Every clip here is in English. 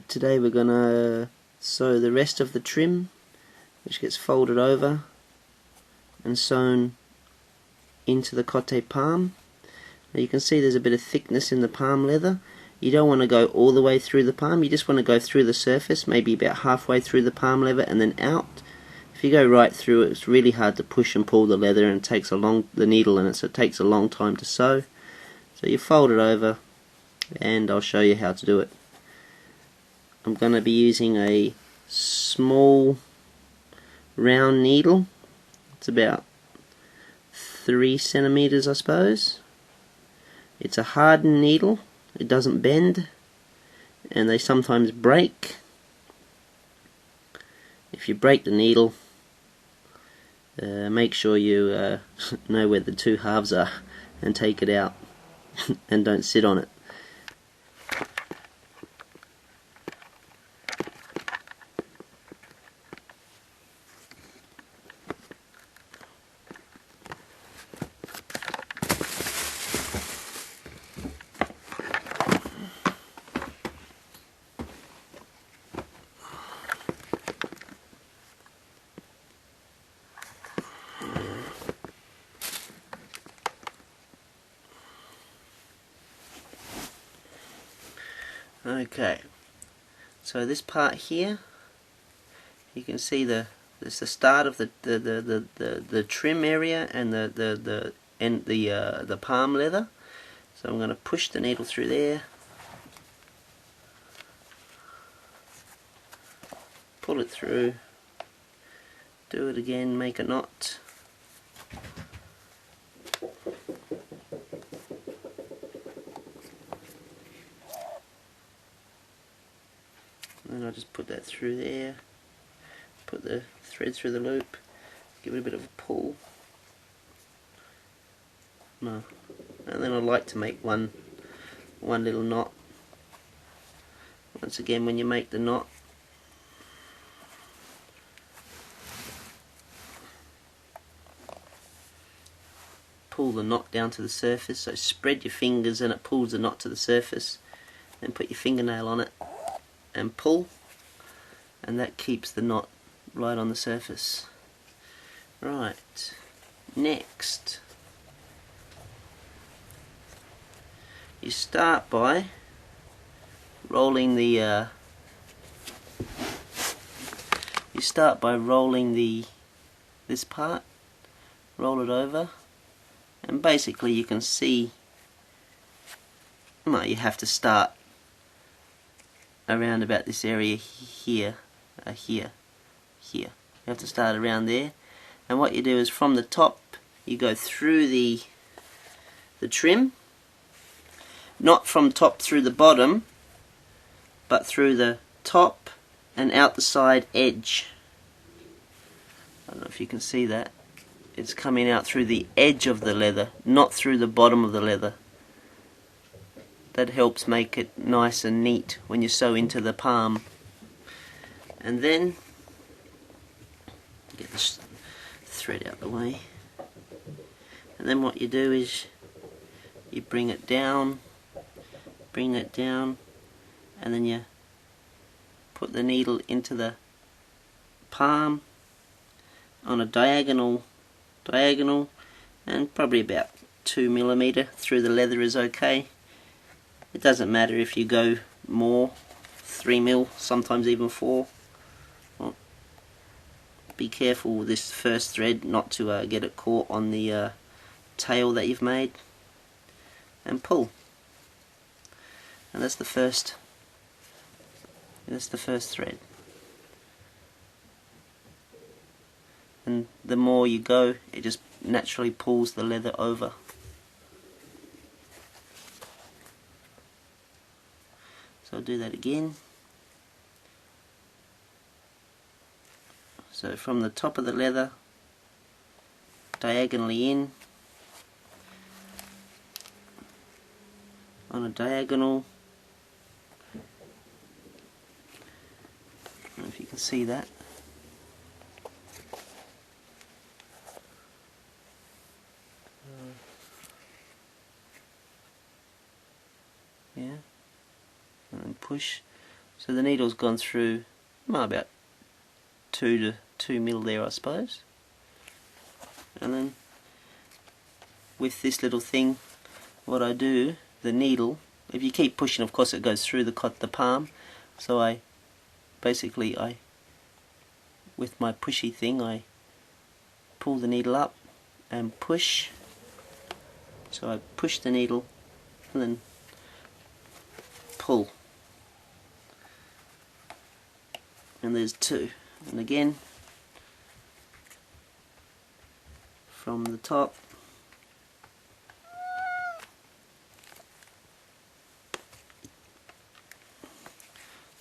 Today we're gonna sew the rest of the trim, which gets folded over and sewn into the kote palm. Now you can see there's a bit of thickness in the palm leather. You don't want to go all the way through the palm, you just want to go through the surface, maybe about halfway through the palm leather and then out. If you go right through it, it's really hard to push and pull the leather, and it takes the needle in it, so it takes a long time to sew. So you fold it over and I'll show you how to do it. I'm going to be using a small round needle. It's about 3 centimeters, I suppose. It's a hardened needle, it doesn't bend, and they sometimes break. If you break the needle, make sure you know where the two halves are and take it out and don't sit on it. Okay, so this part here, you can see it's the start of the trim area and the palm leather. So I'm going to push the needle through there, pull it through, do it again, make a knot. And then I'll just put that through there, put the thread through the loop, give it a bit of a pull. No. And then I like to make one little knot. Once again, when you make the knot, pull the knot down to the surface, so spread your fingers and it pulls the knot to the surface. Then put your fingernail on it and pull, and that keeps the knot right on the surface. Right, next you start by rolling the this part, roll it over, and basically you can see, well, you have to start around about this area here, here. You have to start around there, and what you do is from the top you go through the trim, not from top through the bottom, but through the top and out the side edge. I don't know if you can see that. It's coming out through the edge of the leather, not through the bottom of the leather. That helps make it nice and neat when you sew into the palm. And then get this thread out the way. And then what you do is you bring it down, and then you put the needle into the palm on a diagonal, and probably about 2 millimeter through the leather is okay. It doesn't matter if you go more, 3 mil, sometimes even 4. Well, be careful with this first thread not to get it caught on the tail that you've made, and pull. And that's the first thread. And the more you go, it just naturally pulls the leather over. So I'll do that again. So from the top of the leather, diagonally in, on a diagonal. I don't know if you can see that. Yeah, and then push So the needle's gone through about 2 mil there, I suppose. And then with this little thing, what I do, the needle, if you keep pushing, of course it goes through the palm. So I with my pushy thing, I pull the needle up and push. So I push the needle and then pull. And there's 2. And again, from the top,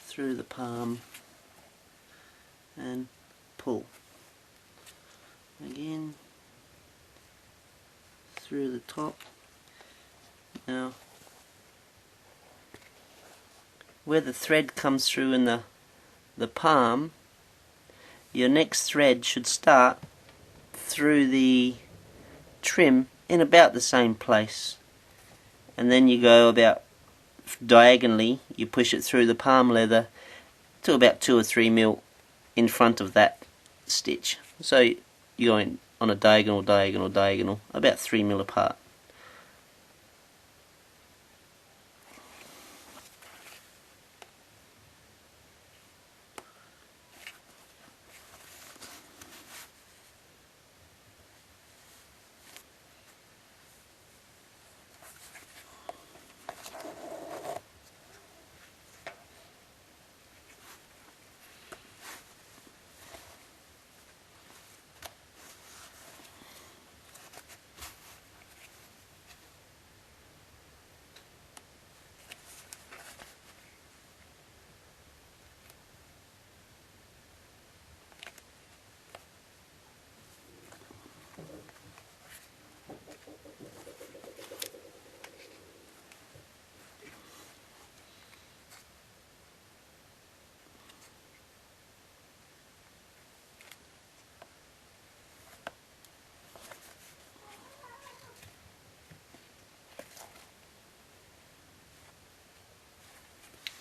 through the palm and pull. Again, through the top. Now, where the thread comes through in the palm, your next thread should start through the trim in about the same place, and then you go about diagonally, you push it through the palm leather to about 2 or 3 mil in front of that stitch. So you're going on a diagonal, about 3 mil apart.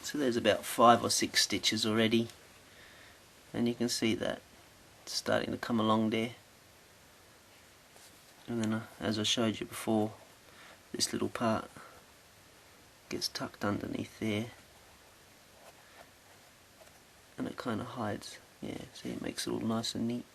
So there's about 5 or 6 stitches already, and you can see that it's starting to come along there. And then as I showed you before, this little part gets tucked underneath there, and it kind of hides, yeah, see, it makes it all nice and neat.